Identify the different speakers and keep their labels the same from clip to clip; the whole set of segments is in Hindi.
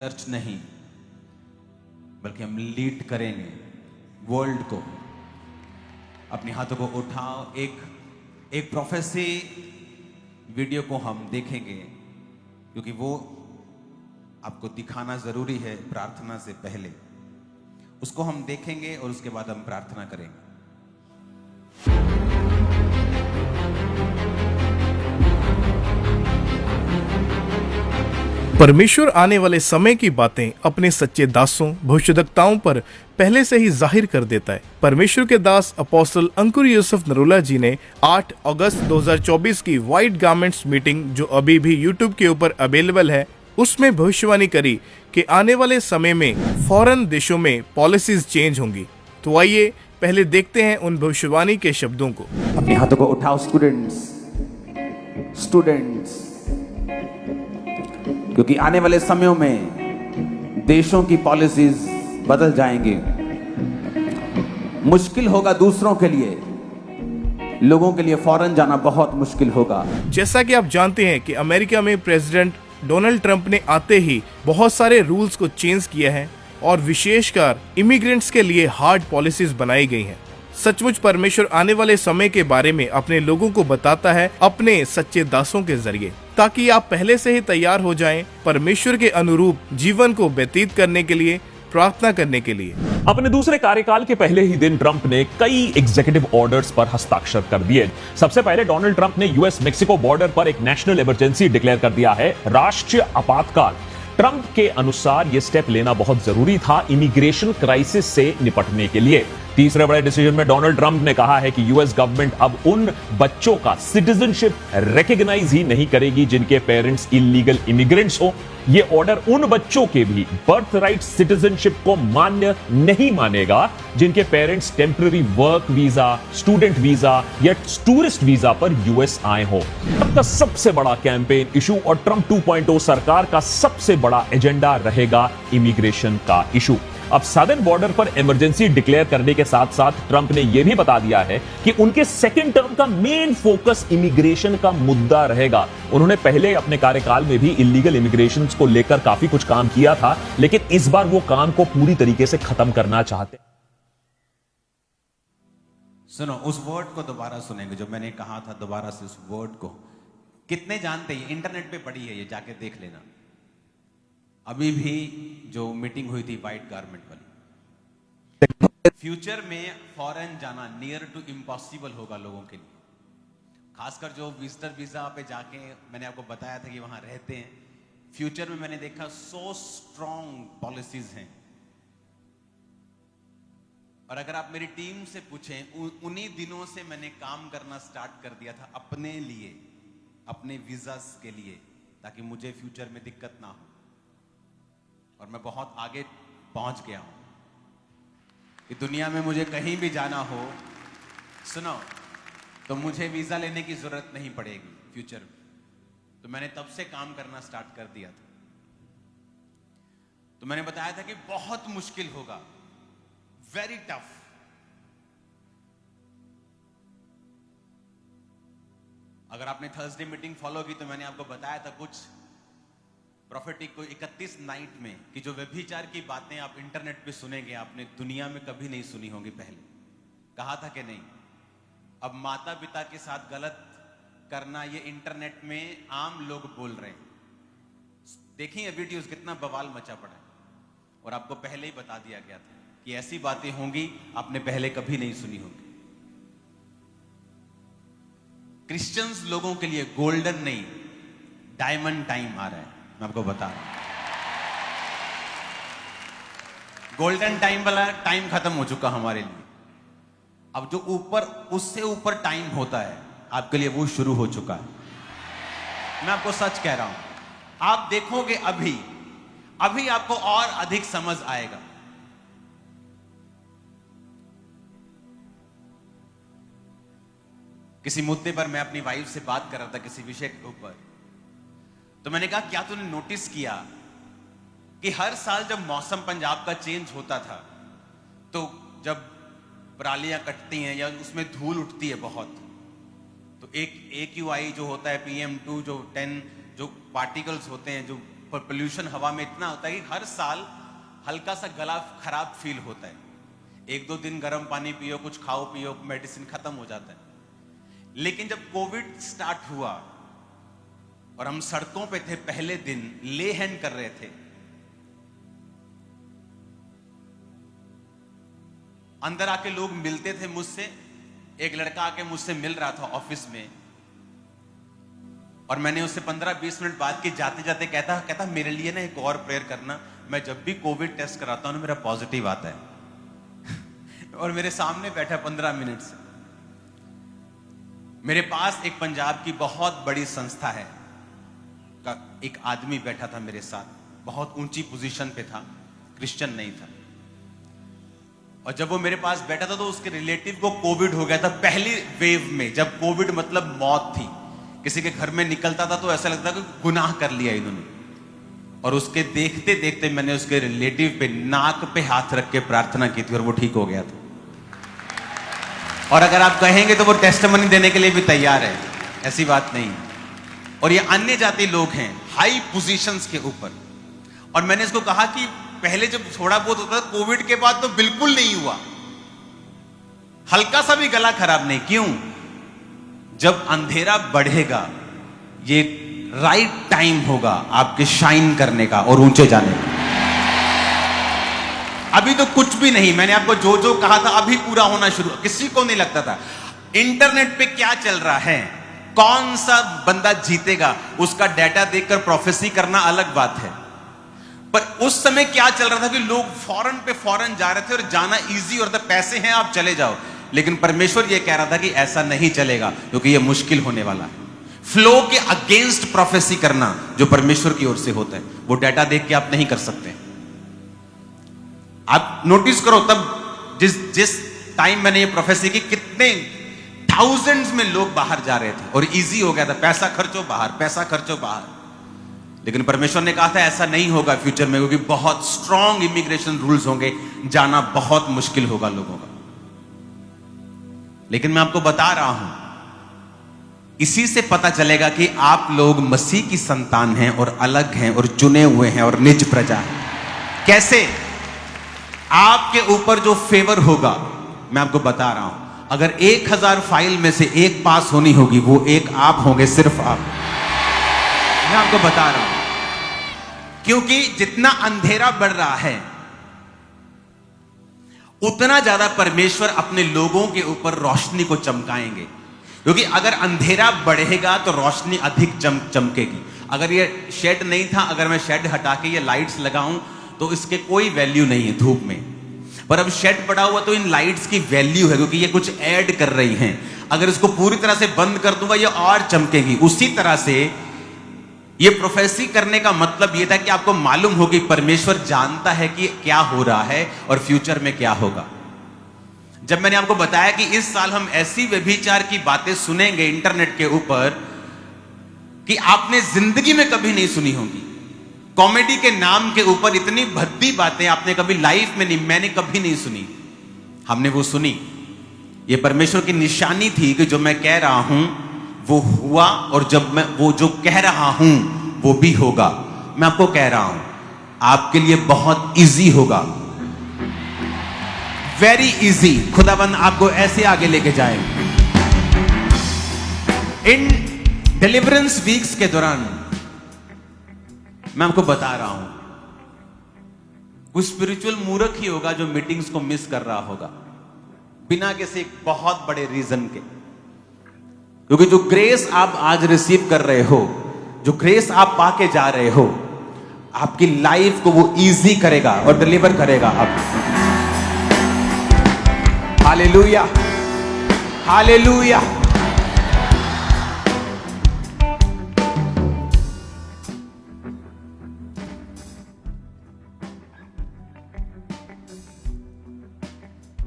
Speaker 1: चर्च नहीं, बल्कि हम लीड करेंगे वर्ल्ड को। अपने हाथों को उठाओ। एक प्रोफेसी वीडियो को हम देखेंगे, क्योंकि वो आपको दिखाना जरूरी है प्रार्थना से पहले। उसको हम देखेंगे और उसके बाद हम प्रार्थना करेंगे।
Speaker 2: परमेश्वर आने वाले समय की बातें अपने सच्चे दासों भविष्यद्वक्ताओं पर पहले से ही जाहिर कर देता है। परमेश्वर के दास अपोस्टल अंकुर यूसुफ नरूला जी ने 8 अगस्त 2024 की व्हाइट गारमेंट्स मीटिंग, जो अभी भी यूट्यूब के ऊपर अवेलेबल है, उसमें भविष्यवाणी करी कि आने वाले समय में फॉरेन देशों में पॉलिसीज चेंज होंगी। तो आइए पहले देखते हैं उन भविष्यवाणी के शब्दों को।
Speaker 1: अपने हाथों को उठाओ। स्टूडेंट्स, क्योंकि आने वाले समयों में देशों की पॉलिसीज बदल जाएंगे। मुश्किल होगा दूसरों के लिए, लोगों के लिए फॉरेन जाना बहुत मुश्किल होगा।
Speaker 2: जैसा कि आप जानते हैं कि अमेरिका में प्रेसिडेंट डोनाल्ड ट्रंप ने आते ही बहुत सारे रूल्स को चेंज किया है और विशेषकर इमिग्रेंट्स के लिए हार्ड पॉलिसीज बनाई गई हैं। सचमुच परमेश्वर आने वाले समय के बारे में अपने लोगों को बताता है अपने सच्चे दासों के जरिए, ताकि आप पहले से ही तैयार हो जाएं परमेश्वर के अनुरूप जीवन को व्यतीत करने के लिए, प्रार्थना करने के लिए।
Speaker 3: अपने दूसरे कार्यकाल के पहले ही दिन ट्रंप ने कई एग्जीक्यूटिव ऑर्डर्स पर हस्ताक्षर कर दिए। सबसे पहले डोनाल्ड ट्रंप ने यूएस मेक्सिको बॉर्डर पर एक नेशनल इमरजेंसी डिक्लेयर कर दिया है, राष्ट्रीय आपातकाल। ट्रंप के अनुसार यह स्टेप लेना बहुत जरूरी था इमिग्रेशन क्राइसिस से निपटने के लिए। तीसरे बड़े डिसीजन में डोनाल्ड ट्रंप ने कहा है कि यूएस गवर्नमेंट अब उन बच्चों का सिटीजनशिप रिकॉग्नाइज ही नहीं करेगी जिनके पेरेंट्स इलीगल इमिग्रेंट्स हो। यह ऑर्डर उन बच्चों के भी बर्थ राइट सिटीजनशिप को मान्य नहीं मानेगा जिनके parents temporary work visa, student visa या टूरिस्ट वीजा पर यूएस आए हो। अब का सबसे बड़ा कैंपेन इशू और ट्रंप 2.0 सरकार का सबसे बड़ा एजेंडा रहेगा इमिग्रेशन का इशू। अब सदर्न बॉर्डर पर इमरजेंसी डिक्लेयर करने के साथ साथ ट्रंप ने यह भी बता दिया है कि उनके सेकंड टर्म का मेन फोकस इमिग्रेशन का मुद्दा रहेगा। उन्होंने पहले अपने कार्यकाल में भी इलीगल इमिग्रेशन को लेकर काफी कुछ काम किया था, लेकिन इस बार वो काम को पूरी तरीके से खत्म करना चाहते।
Speaker 1: सुनो, उस वर्ड को दोबारा सुनेंगे जो मैंने कहा था। दोबारा से उस वर्ड को कितने जानते हैं? इंटरनेट पे पड़ी है, ये जाके देख लेना। अभी भी जो मीटिंग हुई थी व्हाइट गारमेंट वाली, फ्यूचर में फॉरेन जाना नियर टू इम्पॉसिबल होगा लोगों के लिए, खासकर जो विजिटर वीजा पे जाके मैंने आपको बताया था कि वहां रहते हैं। फ्यूचर में मैंने देखा सो स्ट्रॉन्ग पॉलिसीज हैं। और अगर आप मेरी टीम से पूछें, उन्हीं दिनों से मैंने काम करना स्टार्ट कर दिया था अपने लिए, अपने वीजास के लिए, ताकि मुझे फ्यूचर में दिक्कत ना हो। और मैं बहुत आगे पहुंच गया हूं कि दुनिया में मुझे कहीं भी जाना हो, सुनो, तो मुझे वीजा लेने की जरूरत नहीं पड़ेगी फ्यूचर में। तो मैंने तब से काम करना स्टार्ट कर दिया था। तो मैंने बताया था कि बहुत मुश्किल होगा, वेरी टफ। अगर आपने थर्सडे मीटिंग फॉलो की तो मैंने आपको बताया था कुछ प्रोफेटिक को 31 नाइट में कि जो व्यभिचार की बातें आप इंटरनेट पे सुनेंगे, आपने दुनिया में कभी नहीं सुनी होंगी पहले। कहा था कि नहीं? अब माता पिता के साथ गलत करना ये इंटरनेट में आम लोग बोल रहे हैं। देखिए वीडियोस, कितना बवाल मचा पड़ा है। और आपको पहले ही बता दिया गया था कि ऐसी बातें होंगी, आपने पहले कभी नहीं सुनी होंगी। क्रिश्चियंस लोगों के लिए गोल्डन नहीं, डायमंड टाइम आ रहा है। मैं आपको बता रहा हूं, गोल्डन टाइम वाला टाइम खत्म हो चुका हमारे लिए। अब जो ऊपर, उससे ऊपर टाइम होता है आपके लिए, वो शुरू हो चुका है। मैं आपको सच कह रहा हूं, आप देखोगे अभी आपको और अधिक समझ आएगा। किसी मुद्दे पर मैं अपनी वाइफ से बात कर रहा था, किसी विषय के ऊपर। तो मैंने कहा, क्या तूने नोटिस किया कि हर साल जब मौसम पंजाब का चेंज होता था, तो जब परालियां कटती हैं या उसमें धूल उठती है बहुत, तो एक AQI जो होता है PM2 जो 10 जो पार्टिकल्स होते हैं, जो पोल्यूशन हवा में इतना होता है कि हर साल हल्का सा गला खराब फील होता है। 1-2 दिन गर्म पानी पियो, कुछ खाओ पियो, मेडिसिन खत्म हो जाता है। लेकिन जब कोविड स्टार्ट हुआ और हम सड़कों पे थे, पहले दिन ले हैंड कर रहे थे, अंदर आके लोग मिलते थे मुझसे। एक लड़का आके मुझसे मिल रहा था ऑफिस में, और मैंने उससे 15-20 मिनट बात की। जाते जाते कहता मेरे लिए ना एक और प्रेयर करना, मैं जब भी कोविड टेस्ट कराता हूं ना मेरा पॉजिटिव आता है। और मेरे सामने बैठा 15 मिनट से। मेरे पास एक पंजाब की बहुत बड़ी संस्था है का एक आदमी बैठा था मेरे साथ, बहुत ऊंची पोजीशन पे था, क्रिश्चियन नहीं था। और जब वो मेरे पास बैठा था तो उसके रिलेटिव को कोविड हो गया था पहली वेव में। जब कोविड मतलब मौत थी, किसी के घर में निकलता था तो ऐसा लगता कि गुनाह कर लिया इन्होंने। और उसके देखते देखते मैंने उसके रिलेटिव पे नाक पे हाथ रख के प्रार्थना की थी और वो ठीक हो गया था। और अगर आप कहेंगे तो वो टेस्टिमनी देने के लिए भी तैयार है, ऐसी बात नहीं। और ये अन्य जाति लोग हैं हाई पोजीशंस के ऊपर। और मैंने इसको कहा कि पहले जब थोड़ा बहुत होता था, कोविड के बाद तो बिल्कुल नहीं हुआ, हल्का सा भी गला खराब नहीं। क्यों? जब अंधेरा बढ़ेगा ये राइट टाइम होगा आपके शाइन करने का और ऊंचे जाने का। अभी तो कुछ भी नहीं, मैंने आपको जो जो कहा था अभी पूरा होना शुरू, किसी को नहीं लगता था। इंटरनेट पे क्या चल रहा है, कौन सा बंदा जीतेगा, उसका डाटा देखकर प्रोफेसी करना अलग बात है। पर उस समय क्या चल रहा था कि लोग फॉरेन पे फॉरेन जा रहे थे और जाना इजी और था, पैसे हैं आप चले जाओ। लेकिन परमेश्वर यह कह रहा था कि ऐसा नहीं चलेगा, क्योंकि यह मुश्किल होने वाला है। फ्लो के अगेंस्ट प्रोफेसी करना जो परमेश्वर की ओर से होता है, वो डाटा देख के आप नहीं कर सकते। आप नोटिस करो, तब जिस टाइम मैंने ये प्रोफेसी की, कितने थाउजेंड्स में लोग बाहर जा रहे थे और इजी हो गया था, पैसा खर्चो बाहर, पैसा खर्चो बाहर। लेकिन परमेश्वर ने कहा था ऐसा नहीं होगा फ्यूचर में, क्योंकि बहुत स्ट्रॉन्ग इमिग्रेशन रूल्स होंगे, जाना बहुत मुश्किल होगा लोगों का। लेकिन मैं आपको बता रहा हूं, इसी से पता चलेगा कि आप लोग मसीह की संतान हैं और अलग हैं और चुने हुए हैं और निज प्रजा हैं। कैसे? आपके ऊपर जो फेवर होगा, मैं आपको बता रहा हूं, अगर 1000 फाइल में से एक पास होनी होगी, वो एक आप होंगे, सिर्फ आप। मैं आपको बता रहा हूं, क्योंकि जितना अंधेरा बढ़ रहा है उतना ज्यादा परमेश्वर अपने लोगों के ऊपर रोशनी को चमकाएंगे। क्योंकि अगर अंधेरा बढ़ेगा तो रोशनी अधिक चमकेगी। अगर ये शेड नहीं था, अगर मैं शेड हटा के ये लाइट्स लगाऊं तो इसके कोई वैल्यू नहीं है धूप में। पर अब शेड पड़ा हुआ तो इन लाइट्स की वैल्यू है, क्योंकि ये कुछ ऐड कर रही हैं। अगर इसको पूरी तरह से बंद कर दूंगा ये और चमकेगी। उसी तरह से ये प्रोफेसी करने का मतलब ये था कि आपको मालूम हो कि परमेश्वर जानता है कि क्या हो रहा है और फ्यूचर में क्या होगा। जब मैंने आपको बताया कि इस साल हम ऐसी व्यभिचार की बातें सुनेंगे इंटरनेट के ऊपर कि आपने जिंदगी में कभी नहीं सुनी होंगी। कॉमेडी के नाम के ऊपर इतनी भद्दी बातें आपने कभी लाइफ में नहीं, मैंने कभी नहीं सुनी। हमने वो सुनी। ये परमेश्वर की निशानी थी कि जो मैं कह रहा हूं वो हुआ, और जब मैं वो जो कह रहा हूं वो भी होगा। मैं आपको कह रहा हूं आपके लिए बहुत इजी होगा, वेरी इजी। खुदाबंद आपको ऐसे आगे लेके जाए। इन डिलीवरेंस वीक्स के दौरान मैं आपको बता रहा हूं, कोई स्पिरिचुअल मूर्ख ही होगा जो मीटिंग्स को मिस कर रहा होगा बिना किसी बहुत बड़े रीजन के। क्योंकि जो ग्रेस आप आज रिसीव कर रहे हो, जो ग्रेस आप पाके जा रहे हो, आपकी लाइफ को वो इजी करेगा और डिलीवर करेगा। आप हालेलुया, हालेलुया।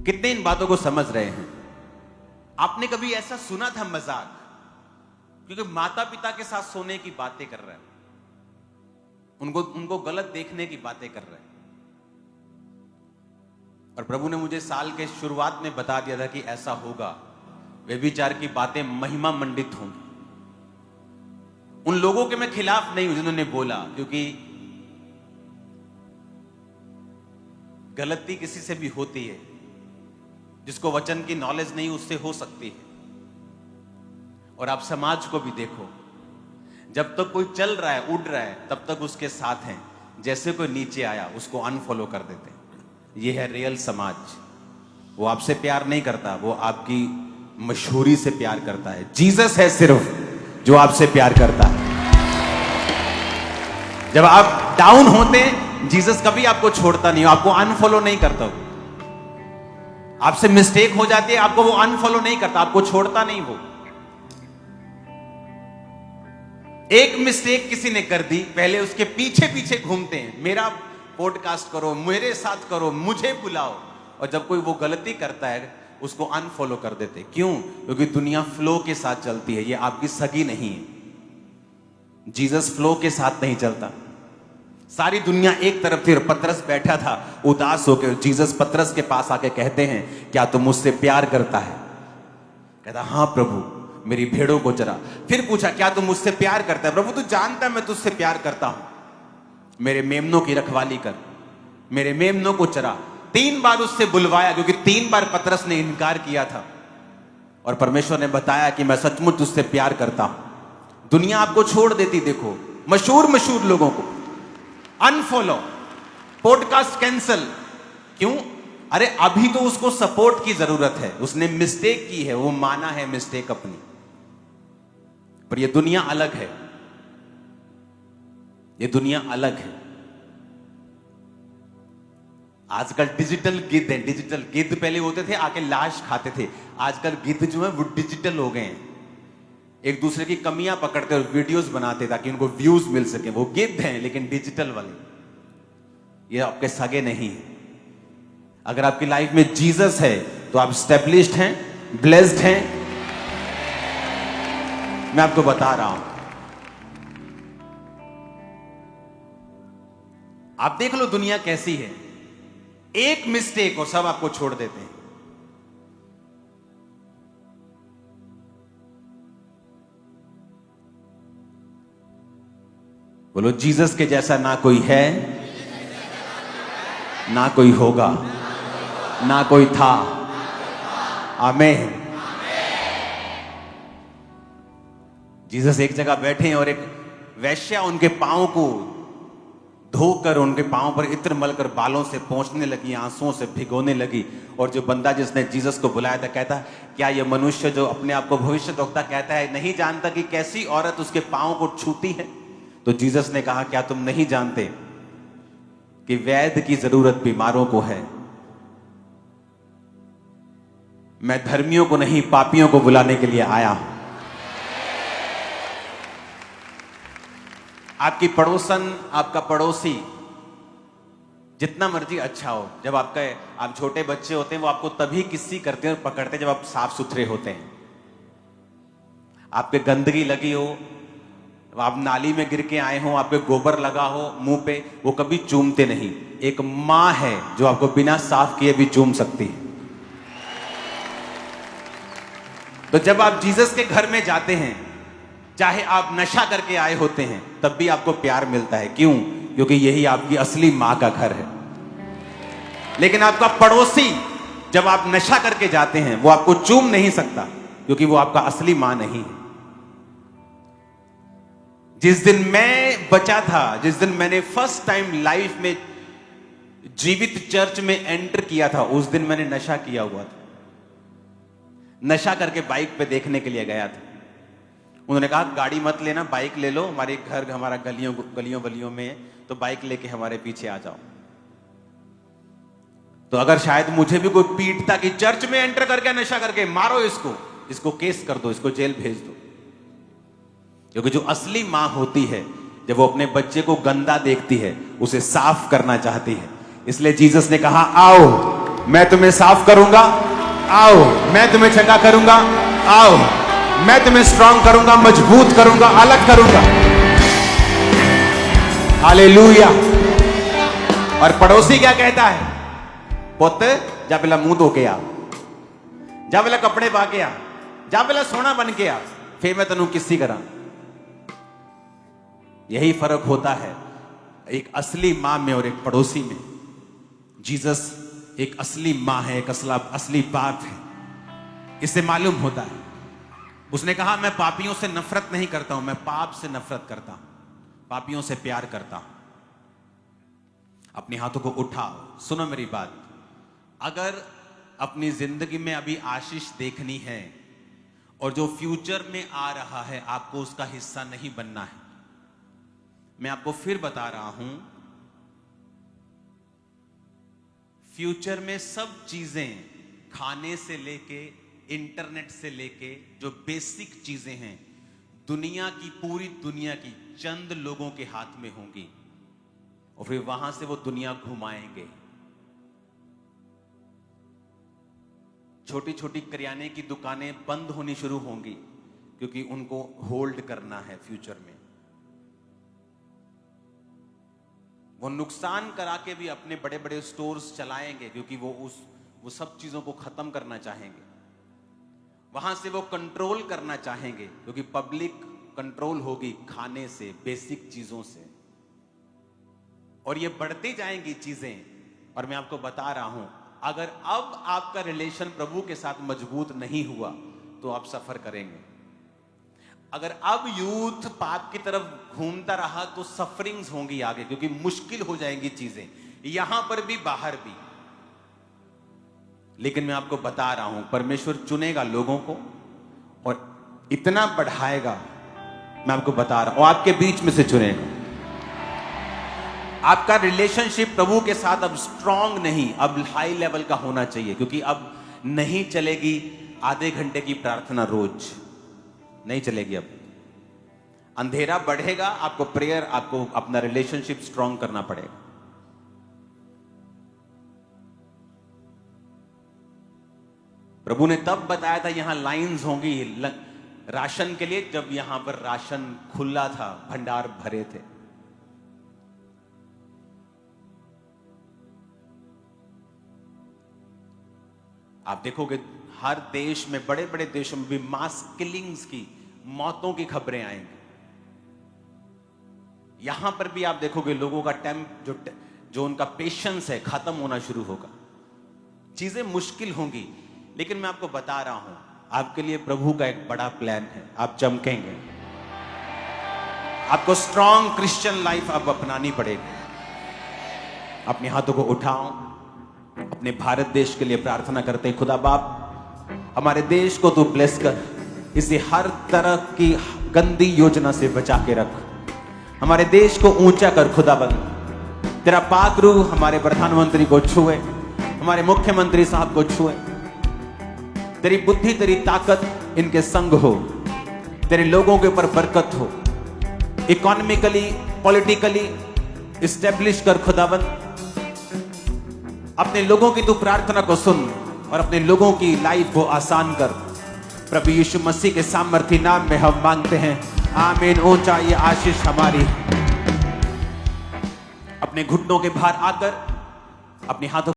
Speaker 1: कितने इन बातों को समझ रहे हैं? आपने कभी ऐसा सुना था मजाक? क्योंकि माता पिता के साथ सोने की बातें कर रहे हैं, उनको गलत देखने की बातें कर रहे हैं। और प्रभु ने मुझे साल के शुरुआत में बता दिया था कि ऐसा होगा, व्यभिचार की बातें महिमा मंडित होंगी। उन लोगों के मैं खिलाफ नहीं हूं जिन्होंने बोला, क्योंकि गलती किसी से भी होती है, जिसको वचन की नॉलेज नहीं उससे हो सकती है। और आप समाज को भी देखो, जब तक कोई चल रहा है, उड़ रहा है, तब तक उसके साथ हैं। जैसे कोई नीचे आया उसको अनफॉलो कर देते हैं। ये है रियल समाज। वो आपसे प्यार नहीं करता, वो आपकी मशहूरी से प्यार करता है। जीसस है सिर्फ जो आपसे प्यार करता है। जब आप डाउन होते हैं, जीसस कभी आपको छोड़ता नहीं, आपको अनफॉलो नहीं करता। आपसे मिस्टेक हो जाती है, आपको वो अनफॉलो नहीं करता, आपको छोड़ता नहीं। वो एक मिस्टेक किसी ने कर दी, पहले उसके पीछे पीछे घूमते हैं, मेरा पॉडकास्ट करो, मेरे साथ करो, मुझे बुलाओ। और जब कोई वो गलती करता है उसको अनफॉलो कर देते। क्यों? क्योंकि दुनिया फ्लो के साथ चलती है, ये आपकी सगी नहीं है। जीसस फ्लो के साथ नहीं चलता। सारी दुनिया एक तरफ थी और पतरस बैठा था उदास होकर। जीसस पतरस के पास आके कहते हैं, क्या तू मुझसे प्यार करता है? कहता, हाँ प्रभु, मेरी भेड़ों को चरा। फिर पूछा, क्या तू मुझसे प्यार करता है? प्रभु तू जानता है मैं तुझसे प्यार करता हूं। मेरे मेमनों की रखवाली कर, मेरे मेमनों को चरा। 3 बार उससे बुलवाया, क्योंकि 3 बार पतरस ने इनकार किया था। और परमेश्वर ने बताया कि मैं सचमुच तुझसे प्यार करता हूं। दुनिया आपको छोड़ देती, देखो मशहूर लोगों को अनफॉलो, पॉडकास्ट कैंसल। क्यों? अरे अभी तो उसको सपोर्ट की जरूरत है, उसने मिस्टेक की है, वो माना है मिस्टेक अपनी। पर ये दुनिया अलग है, ये दुनिया अलग है। आजकल डिजिटल गिद्ध है। डिजिटल गिद्ध पहले होते थे, आके लाश खाते थे। आजकल गिद्ध जो है वो डिजिटल हो गए हैं, एक दूसरे की कमियां पकड़ते और वीडियोस बनाते ताकि उनको व्यूज मिल सके। वो गिद्ध हैं लेकिन डिजिटल वाले। ये आपके सगे नहीं है। अगर आपकी लाइफ में जीसस है तो आप स्टेब्लिश्ड हैं, ब्लेस्ड हैं। मैं आपको बता रहा हूं, आप देख लो दुनिया कैसी है। एक मिस्टेक और सब आपको छोड़ देते हैं। बोलो, जीसस के जैसा ना कोई है, ना कोई होगा, ना कोई था। आमीन। जीसस एक जगह बैठे हैं और एक वैश्या उनके पांव को धोकर, उनके पांव पर इत्र मलकर बालों से पोंछने लगी, आंसुओं से भिगोने लगी। और जो बंदा जिसने जीसस को बुलाया था कहता, क्या यह मनुष्य जो अपने आप को भविष्यद्वक्ता कहता है नहीं जानता कि कैसी औरत उसके पांव को छूती है? तो जीसस ने कहा, क्या तुम नहीं जानते कि वैद्य की जरूरत बीमारों को है? मैं धर्मियों को नहीं, पापियों को बुलाने के लिए आया हूं। आपकी पड़ोसन, आपका पड़ोसी जितना मर्जी अच्छा हो, जब आप छोटे बच्चे होते हैं वो आपको तभी किस्सी करते हैं और पकड़ते हैं जब आप साफ सुथरे होते हैं। आपके गंदगी लगी हो, आप नाली में गिर के आए हो, आपके गोबर लगा हो मुंह पे, वो कभी चूमते नहीं। एक मां है जो आपको बिना साफ किए भी चूम सकती है। तो जब आप जीसस के घर में जाते हैं, चाहे आप नशा करके आए होते हैं, तब भी आपको प्यार मिलता है। क्यों? क्योंकि यही आपकी असली मां का घर है। लेकिन आपका पड़ोसी, जब आप नशा करके जाते हैं, वो आपको चूम नहीं सकता, क्योंकि वो आपका असली मां नहीं है। जिस दिन मैं बचा था, जिस दिन मैंने फर्स्ट टाइम लाइफ में जीवित चर्च में एंटर किया था, उस दिन मैंने नशा किया हुआ था। नशा करके बाइक पे देखने के लिए गया था। उन्होंने कहा, गाड़ी मत लेना, बाइक ले लो, हमारे घर हमारा गलियों में है, तो बाइक लेके हमारे पीछे आ जाओ। तो अगर शायद मुझे भी कोई पीटता कि चर्च में एंटर करके नशा करके, मारो इसको केस कर दो, इसको जेल भेज दो। क्योंकि जो असली मां होती है, जब वो अपने बच्चे को गंदा देखती है, उसे साफ करना चाहती है। इसलिए जीसस ने कहा, आओ मैं तुम्हें साफ करूंगा, आओ मैं तुम्हें चंगा करूंगा, आओ मैं तुम्हें स्ट्रांग करूंगा, मजबूत करूंगा, अलग करूंगा। हालेलुया। और पड़ोसी क्या कहता है? पुत जा पहला मुंह धो के आ, जा पहला कपड़े पा के आ, जा पहला सोना बन के आ, फिर मैं तेनू किसी करा। यही फर्क होता है एक असली मां में और एक पड़ोसी में। जीसस एक असली मां है, एक असली बाप है, इससे मालूम होता है। उसने कहा मैं पापियों से नफरत नहीं करता हूं, मैं पाप से नफरत करता हूं, पापियों से प्यार करता हूं। अपने हाथों को उठाओ, सुनो मेरी बात। अगर अपनी जिंदगी में अभी आशीष देखनी है और जो फ्यूचर में आ रहा है आपको उसका हिस्सा नहीं बनना है, मैं आपको फिर बता रहा हूं, फ्यूचर में सब चीजें, खाने से लेके इंटरनेट से लेके जो बेसिक चीजें हैं, दुनिया की, पूरी दुनिया की चंद लोगों के हाथ में होंगी और फिर वहां से वो दुनिया घुमाएंगे। छोटी छोटी करियाने की दुकानें बंद होनी शुरू होंगी क्योंकि उनको होल्ड करना है फ्यूचर में। वो नुकसान करा के भी अपने बड़े बड़े स्टोर्स चलाएंगे क्योंकि वो सब चीजों को खत्म करना चाहेंगे। वहां से वो कंट्रोल करना चाहेंगे क्योंकि पब्लिक कंट्रोल होगी खाने से, बेसिक चीजों से, और ये बढ़ती जाएंगी चीजें। और मैं आपको बता रहा हूं, अगर अब आपका रिलेशन प्रभु के साथ मजबूत नहीं हुआ तो आप सफर करेंगे। अगर अब यूथ पाप की तरफ घूमता रहा तो सफरिंग्स होंगी आगे, क्योंकि मुश्किल हो जाएंगी चीजें, यहां पर भी बाहर भी। लेकिन मैं आपको बता रहा हूं, परमेश्वर चुनेगा लोगों को और इतना बढ़ाएगा, मैं आपको बता रहा हूं, आपके बीच में से चुनेगा। आपका रिलेशनशिप प्रभु के साथ अब स्ट्रांग नहीं, अब हाई लेवल का होना चाहिए, क्योंकि अब नहीं चलेगी आधे घंटे की प्रार्थना रोज, नहीं चलेगी। अब अंधेरा बढ़ेगा, आपको प्रेयर, आपको अपना रिलेशनशिप स्ट्रांग करना पड़ेगा। प्रभु ने तब बताया था यहां लाइंस होंगी राशन के लिए, जब यहां पर राशन खुला था, भंडार भरे थे। आप देखोगे हर देश में, बड़े बड़े देशों में भी मास किलिंग्स की, मौतों की खबरें आएंगी। यहां पर भी आप देखोगे लोगों का जो उनका पेशेंस है खत्म होना शुरू होगा। चीजें मुश्किल होंगी, लेकिन मैं आपको बता रहा हूं, आपके लिए प्रभु का एक बड़ा प्लान है। आप चमकेंगे, आपको स्ट्रॉन्ग क्रिश्चियन लाइफ अब अपनानी पड़ेगी। अपने हाथों को उठाओ, अपने भारत देश के लिए प्रार्थना करते हैं। खुदा बाप, हमारे देश को तू ब्लेस कर, इसे हर तरह की गंदी योजना से बचा के रख, हमारे देश को ऊंचा कर खुदाबंद। तेरा पाक रूह हमारे प्रधानमंत्री को छुए, हमारे मुख्यमंत्री साहब को छुए। तेरी बुद्धि, तेरी ताकत इनके संग हो, तेरे लोगों के ऊपर बरकत हो, इकोनॉमिकली, पॉलिटिकली इस्टेब्लिश कर खुदाबंद। अपने लोगों की तू प्रार्थना को सुन और अपने लोगों की लाइफ को आसान कर। प्रभु यीशु मसीह के सामर्थी नाम में हम मांगते हैं, आमीन। ऊंचा ये आशीष हमारी। अपने घुटनों के भार आकर अपने हाथों